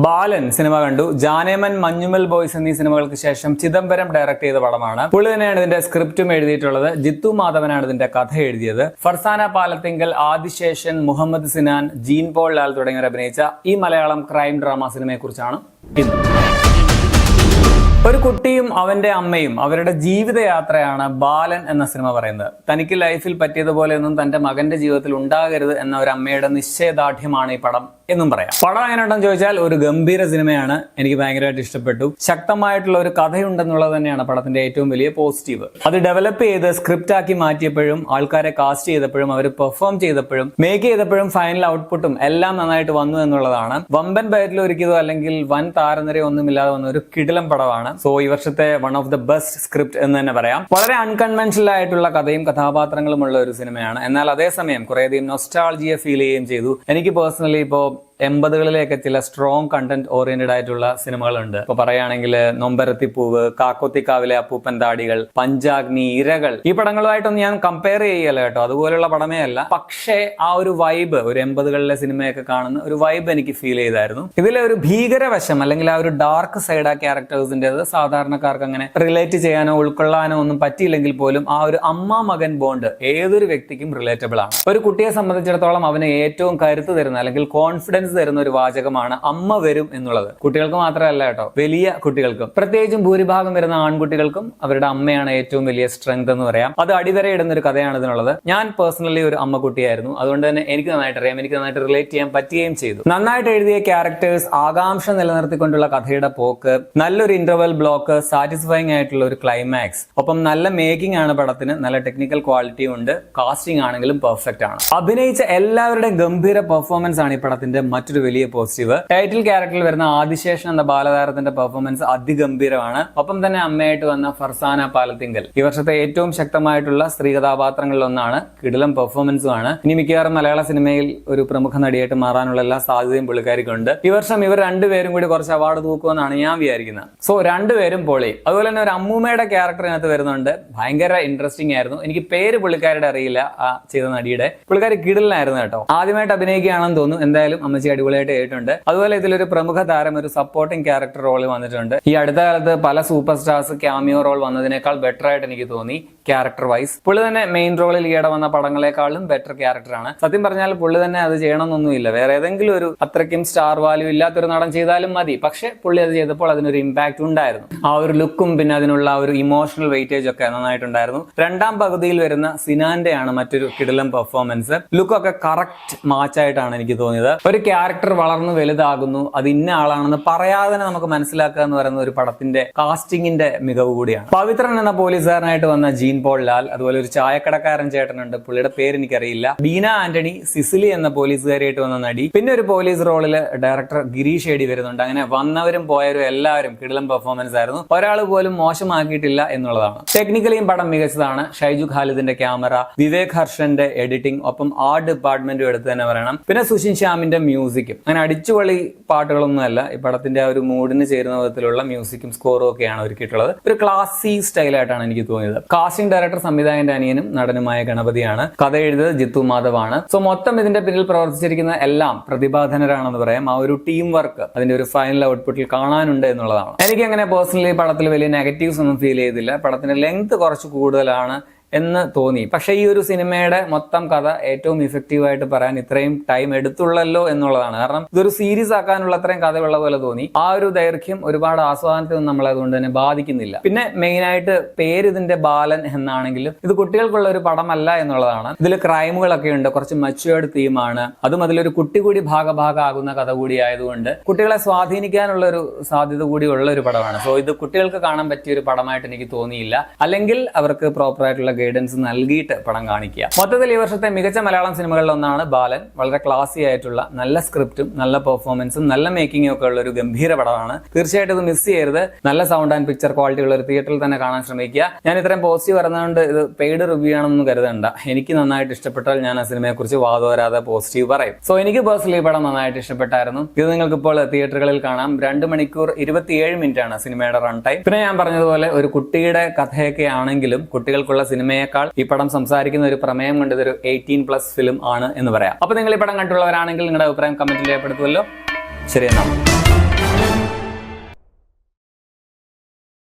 ബാലൻ cinema കണ്ടു. Janeman, Manjummel boys എന്നീ സിനിമകൾക്ക് ശേഷം ചിദംബരം ഡയറക്ട് ചെയ്ത പടമാണ്. പുള്ളി തന്നെയാണ് ഇതിന്റെ സ്ക്രിപ്റ്റും എഴുതിയിട്ടുള്ളത്. ജിത്തു മാധവനാണ് ഇതിന്റെ കഥ എഴുതിയത്. ഫർസാന പാലത്തിങ്കൽ, ആദിശേഷൻ, മുഹമ്മദ് സിനാൻ, ജീൻ പോൾ ലാൽ തുടങ്ങിയവർ അഭിനയിച്ച ഈ മലയാളം ക്രൈം ഡ്രാമ സിനിമയെ കുറിച്ചാണ് ഇന്ന്. ഒരു കുട്ടിയും അവന്റെ അമ്മയും അവരുടെ ജീവിതയാത്രയാണ് ബാലൻ എന്ന സിനിമ പറയുന്നത്. തനിക്ക് ലൈഫിൽ പറ്റിയതുപോലെയൊന്നും തന്റെ മകന്റെ ജീവിതത്തിൽ ഉണ്ടാകരുത് എന്ന ഒരു അമ്മയുടെ നിശ്ചയദാർഢ്യമാണ് ഈ പടം എന്നും പറയാം. പടം എങ്ങനെയുണ്ടെന്ന് ചോദിച്ചാൽ ഒരു ഗംഭീര സിനിമയാണ്. എനിക്ക് ഭയങ്കരമായിട്ട് ഇഷ്ടപ്പെട്ടു. ശക്തമായിട്ടുള്ള ഒരു കഥയുണ്ടെന്നുള്ളത് തന്നെയാണ് പടത്തിന്റെ ഏറ്റവും വലിയ പോസിറ്റീവ്. അത് ഡെവലപ്പ് ചെയ്ത് സ്ക്രിപ്റ്റ് ആക്കി മാറ്റിയപ്പോഴും, ആൾക്കാരെ കാസ്റ്റ് ചെയ്തപ്പോഴും, അവർ പെർഫോം ചെയ്തപ്പോഴും, മേക്ക് ചെയ്തപ്പോഴും ഫൈനൽ ഔട്ട്പുട്ടും എല്ലാം നന്നായിട്ട് വന്നു എന്നുള്ളതാണ്. വമ്പൻ ബയറ്റിൽ ഒരുക്കിയതോ അല്ലെങ്കിൽ വൻ താരനിരയോ ഒന്നുമില്ലാതെ വന്ന ഒരു കിടിലം പടമാണ്. സോ ഈ വർഷത്തെ one of the best script എന്ന് തന്നെ പറയാം. വളരെ അൺകൺവെൻഷണൽ ആയിട്ടുള്ള കഥയും കഥാപാത്രങ്ങളും ഉള്ള ഒരു സിനിമയാണ്. എന്നാൽ അതേസമയം കുറേയധികം നൊസ്റ്റാൾജിയ ഫീൽ ചെയ്യുകയും ചെയ്തു. എനിക്ക് പേഴ്സണലി ഇപ്പോ 80കളിലേക്ക് ചില സ്ട്രോങ് കണ്ടന്റ് ഓറിയന്റഡ് ആയിട്ടുള്ള സിനിമകളുണ്ട്. ഇപ്പൊ പറയുകയാണെങ്കിൽ നൊമ്പരത്തിപ്പൂവ്, കാക്കോത്തിക്കാവിലെ അപ്പൂപ്പൻ താടികൾ, പഞ്ചാഗ്നി, ഇരകൾ, ഈ പടങ്ങളുമായിട്ടൊന്നും ഞാൻ കമ്പയർ ചെയ്യല്ല കേട്ടോ, അതുപോലുള്ള പടമേ അല്ല. പക്ഷേ ആ ഒരു വൈബ്, ഒരു 80കളിലെ സിനിമയൊക്കെ കാണുന്ന ഒരു വൈബ് എനിക്ക് ഫീൽ ചെയ്തായിരുന്നു. ഇതിലെ ഒരു ഭീകരവശം അല്ലെങ്കിൽ ആ ഒരു ഡാർക്ക് സൈഡ് ആ ക്യാരക്ടേഴ്സിന്റേത് സാധാരണക്കാർക്ക് അങ്ങനെ റിലേറ്റ് ചെയ്യാനോ ഉൾക്കൊള്ളാനോ ഒന്നും പറ്റിയില്ലെങ്കിൽ പോലും ആ ഒരു അമ്മ മകൻ ബോണ്ട് ഏതൊരു വ്യക്തിക്കും റിലേറ്റബിൾ ആണ്. ഒരു കുട്ടിയെ സംബന്ധിച്ചിടത്തോളം അവന് ഏറ്റവും കരുത്ത് തരുന്ന അല്ലെങ്കിൽ കോൺഫിഡൻസ് തരുന്ന ഒരു വാചകമാണ് അമ്മ വരും എന്നുള്ളത്. കുട്ടികൾക്ക് മാത്രമല്ല കേട്ടോ, വലിയ കുട്ടികൾക്കും, പ്രത്യേകിച്ചും ഭൂരിഭാഗം വരുന്ന ആൺകുട്ടികൾക്കും അവരുടെ അമ്മയാണ് ഏറ്റവും വലിയ സ്ട്രെങ്ത് എന്ന് പറയാം. അത് അടിവരയിടുന്ന ഒരു കഥയാണ് ഇതിനുള്ളത്. ഞാൻ പേഴ്സണലി ഒരു അമ്മക്കുട്ടിയായിരുന്നു. അതുകൊണ്ട് തന്നെ എനിക്ക് നന്നായിട്ട് അറിയാം, എനിക്ക് നന്നായിട്ട് റിലേറ്റ് ചെയ്യാൻ പറ്റുകയും ചെയ്തു. നന്നായിട്ട് എഴുതിയ ക്യാരക്ടേഴ്സ്, ആകാംക്ഷ നിലനിർത്തിക്കൊണ്ടുള്ള കഥയുടെ പോക്ക്, നല്ലൊരു ഇന്റർവെൽ ബ്ലോക്ക്, സാറ്റിസ്ഫൈങ് ആയിട്ടുള്ള ഒരു ക്ലൈമാക്സ്, ഒപ്പം നല്ല മേക്കിംഗ് ആണ് പടത്തിന്. നല്ല ടെക്നിക്കൽ ക്വാളിറ്റി ഉണ്ട്. കാസ്റ്റിംഗ് ആണെങ്കിലും പെർഫെക്റ്റ് ആണ്. അഭിനയിച്ച എല്ലാവരുടെയും ഗംഭീര പെർഫോമൻസ് ആണ് ഈ പടത്തിന്റെ മറ്റൊരു വലിയ പോസിറ്റീവ്. ടൈറ്റിൽ ക്യാരക്ടറിൽ വരുന്ന ആദിശേഷൻ എന്ന ബാലതാരത്തിന്റെ പെർഫോമൻസ് അതിഗംഭീരമാണ്. ഒപ്പം തന്നെ അമ്മയായിട്ട് വന്ന ഫർസാന പാലത്തിങ്കൽ ഈ വർഷത്തെ ഏറ്റവും ശക്തമായിട്ടുള്ള സ്ത്രീ കഥാപാത്രങ്ങളിൽ ഒന്നാണ്. കിടിലം പെർഫോമൻസുമാണ്. ഇനി മിക്കവാറും മലയാള സിനിമയിൽ ഒരു പ്രമുഖ നടിയായിട്ട് മാറാനുള്ള എല്ലാ സാധ്യതയും പുള്ളിക്കാരിക്കുണ്ട്. ഈ വർഷം ഇവർ രണ്ടുപേരും കൂടി കുറച്ച് അവാർഡ് തൂക്കുമെന്നാണ് ഞാൻ വിചാരിക്കുന്നത്. സോ രണ്ടുപേരും പൊളി. അതുപോലെ തന്നെ ഒരു അമ്മൂമ്മയുടെ ക്യാരക്ടർ ഇതിനകത്ത് വരുന്നുണ്ട്. ഭയങ്കര ഇൻട്രസ്റ്റിംഗ് ആയിരുന്നു. എനിക്ക് പേര് പുള്ളിക്കാരുടെ അറിയില്ല, ആ ചെയ്ത നടിയുടെ. പുള്ളിക്കാരി കിടിലായിരുന്നു കേട്ടോ. ആദ്യമായിട്ട് അഭിനയിക്കുകയാണെന്ന് തോന്നുന്നു. എന്തായാലും അമ്മച്ചി അടിപൊളിയായിട്ട് ആയിട്ടുണ്ട്. അതുപോലെ ഇതിലൊരു പ്രമുഖ താരം ഒരു സപ്പോർട്ടിംഗ് ക്യാരക്ടർ റോളിൽ വന്നിട്ടുണ്ട്. ഈ അടുത്ത കാലത്ത് പല സൂപ്പർ സ്റ്റാർസ് ക്യാമിയോ റോൾ വന്നതിനേക്കാൾ ബെറ്റർ ആയിട്ട് എനിക്ക് തോന്നി ക്യാരക്ടർ വൈസ്. പുള്ളി തന്നെ മെയിൻ റോളിൽ ഈയിടെ വന്ന പടങ്ങളെക്കാളും ബെറ്റർ ക്യാരക്ടറാണ്. സത്യം പറഞ്ഞാൽ പുള്ളി തന്നെ അത് ചെയ്യണമെന്നൊന്നുമില്ല. വേറെ ഏതെങ്കിലും ഒരു അത്രയ്ക്കും സ്റ്റാർ വാല്യൂ ഇല്ലാത്തൊരു നടൻ ചെയ്താലും മതി. പക്ഷെ പുള്ളി അത് ചെയ്തപ്പോൾ അതിനൊരു ഇമ്പാക്ട് ഉണ്ടായിരുന്നു. ആ ഒരു ലുക്കും പിന്നെ അതിനുള്ള ഒരു ഇമോഷണൽ വെയിറ്റേജ് ഒക്കെ നന്നായിട്ടുണ്ടായിരുന്നു. രണ്ടാം പകുതിയിൽ വരുന്ന സിനാന്റെ ആണ് മറ്റൊരു കിടിലം പെർഫോമൻസ്. ലുക്കൊക്കെ കറക്റ്റ് മാച്ചായിട്ടാണ് എനിക്ക് തോന്നിയത്. ഒരു ക്യാരക്ടർ വളർന്നു വലുതാകുന്നു, അത് ഇന്ന ആളാണെന്ന് പറയാതെ തന്നെ നമുക്ക് മനസ്സിലാക്കുക എന്ന് പറയുന്ന ഒരു പടത്തിന്റെ കാസ്റ്റിംഗിന്റെ മികവ് കൂടിയാണ്. പവിത്രൻ എന്ന പോലീസുകാരനായിട്ട് വന്ന ജീൻ പോൾ ലാൽ, അതുപോലെ ഒരു ചായക്കടക്കാരൻ ചേട്ടനുണ്ട്, പുള്ളിയുടെ പേര് എനിക്കറിയില്ല. ബീന ആന്റണി, സിസിലി എന്ന പോലീസുകാരിയായിട്ട് വന്ന നടി, പിന്നെ ഒരു പോലീസ് റോളില് ഡയറക്ടർ ഗിരീഷ് ഏടി വരുന്നുണ്ട്. അങ്ങനെ വന്നവരും പോയവരും എല്ലാവരും കിടിലം പെർഫോമൻസ് ആയിരുന്നു. ഒരാൾ പോലും മോശമാക്കിയിട്ടില്ല എന്നുള്ളതാണ്. ടെക്നിക്കലിയും പടം മികച്ചതാണ്. ഷൈജു ഖാലിദിന്റെ ക്യാമറ, വിവേക് ഹർഷന്റെ എഡിറ്റിംഗ്, ഒപ്പം ആർട്ട് ഡിപ്പാർട്ട്മെന്റും എടുത്ത് തന്നെ പറയണം. പിന്നെ സുഷിൻ ശ്യാമിന്റെ മ്യൂസിക്കും. അങ്ങനെ അടിച്ചുപൊളി പാട്ടുകളൊന്നുമല്ല. ഈ പടത്തിന്റെ ആ ഒരു മൂഡിന് ചേരുന്ന വിധത്തിലുള്ള മ്യൂസിക്കും സ്കോറും ഒക്കെയാണ് ഒരുക്കിയിട്ടുള്ളത്. ഒരു ക്ലാസി സ്റ്റൈലായിട്ടാണ് എനിക്ക് തോന്നിയത്. കാസ്റ്റിംഗ് ഡയറക്ടർ സംവിധായകന്റെ അനിയനും നടനുമായ ഗണപതിയാണ്. കഥ എഴുതിയത് ജിത്തു മാധവാണ്. സോ മൊത്തം ഇതിന്റെ പിന്നിൽ പ്രവർത്തിച്ചിരിക്കുന്ന എല്ലാം പ്രതിഭാധനരാണെന്ന് പറയാം. ആ ഒരു ടീം വർക്ക് അതിന്റെ ഒരു ഫൈനൽ ഔട്ട്പുട്ടിൽ കാണാനുണ്ട് എന്നുള്ളതാണ്. എനിക്ക് അങ്ങനെ പേഴ്സണലി പടത്തിൽ വലിയ നെഗറ്റീവ്സ് ഒന്നും ഫീൽ ചെയ്തില്ല. പടത്തിന്റെ ലെങ്ത് കുറച്ച് കൂടുതലാണ് എന്ന് തോന്നി. പക്ഷെ ഈ ഒരു സിനിമയുടെ മൊത്തം കഥ ഏറ്റവും ഇഫക്റ്റീവായിട്ട് പറയാൻ ഇത്രയും ടൈം എടുത്തുള്ളല്ലോ എന്നുള്ളതാണ്. കാരണം ഇതൊരു സീരീസ് ആക്കാനുള്ള അത്രയും കഥയുള്ള പോലെ തോന്നി. ആ ഒരു ദൈർഘ്യം ഒരുപാട് ആസ്വാദനത്തിനൊന്നും നമ്മളെ അതുകൊണ്ട് തന്നെ ബാധിക്കുന്നില്ല. പിന്നെ മെയിൻ ആയിട്ട് പേര് ഇതിന്റെ ബാലൻ എന്നാണെങ്കിലും ഇത് കുട്ടികൾക്കുള്ള ഒരു പടമല്ല എന്നുള്ളതാണ്. ഇതിൽ ക്രൈമുകളൊക്കെ ഉണ്ട്, കുറച്ച് മച്വേർഡ് തീമാണ്. അതും അതിലൊരു കുട്ടി കൂടി ഭാഗമാകുന്ന കഥ കൂടി ആയതുകൊണ്ട് കുട്ടികളെ സ്വാധീനിക്കാനുള്ള ഒരു സാധ്യത കൂടി ഉള്ള ഒരു പടമാണ്. സോ ഇത് കുട്ടികൾക്ക് കാണാൻ പറ്റിയ ഒരു പടമായിട്ട് എനിക്ക് തോന്നിയില്ല. അല്ലെങ്കിൽ അവർക്ക് പ്രോപ്പറായിട്ടുള്ള ഗൈഡൻസ് നൽകിയിട്ട് പടം കാണിക്കുക. മൊത്തത്തിൽ ഈ വർഷത്തെ മികച്ച മലയാളം സിനിമകളിൽ ഒന്നാണ് ബാലൻ. വളരെ ക്ലാസി ആയിട്ടുള്ള നല്ല സ്ക്രിപ്റ്റും നല്ല പെർഫോമൻസും നല്ല മേക്കിങ്ങും ഒക്കെ ഉള്ള ഒരു ഗംഭീര പടമാണ്. തീർച്ചയായിട്ടും ഇത് മിസ് ചെയ്യരുത്. നല്ല സൗണ്ട് ആൻഡ് പിക്ചർ ക്വാളിറ്റി ഉള്ള ഒരു തിയേറ്ററിൽ തന്നെ കാണാൻ ശ്രമിക്കുക. ഞാൻ ഇത്രയും പോസിറ്റീവ് പറയുന്നതുകൊണ്ട് ഇത് പെയ്ഡ് റിവ്യൂ ആണെന്ന് കരുതണ്ട. എനിക്ക് നന്നായിട്ട് ഇഷ്ടപ്പെട്ടാൽ ഞാൻ ആ സിനിമയെ കുറിച്ച് വാദോരാതെ പോസിറ്റീവ് പറയും. സോ എനിക്ക് പേഴ്സണലി പടം നന്നായിട്ട് ഇഷ്ടപ്പെട്ടായിരുന്നു. ഇത് നിങ്ങൾക്ക് ഇപ്പോൾ തിയേറ്ററുകളിൽ കാണാം. 2 മണിക്കൂർ 27 മിനിറ്റ് ആണ് സിനിമയുടെ റൺ ടൈം. പിന്നെ ഞാൻ പറഞ്ഞതുപോലെ ഒരു കുട്ടിയുടെ കഥയൊക്കെ ആണെങ്കിലും കുട്ടികൾക്കുള്ള സിനിമയേക്കാൾ ഈ പടം സംസാരിക്കുന്ന ഒരു പ്രമേയം കൊണ്ട് ഇതൊരു 18+ ഫിലിം ആണ് എന്ന് പറയാം. അപ്പൊ നിങ്ങൾ ഈ പടം കണ്ടുള്ളവരാണെങ്കിൽ നിങ്ങളുടെ അഭിപ്രായം കമന്റിൽ രേഖപ്പെടുത്തുമല്ലോ. ശരി, എന്നാ.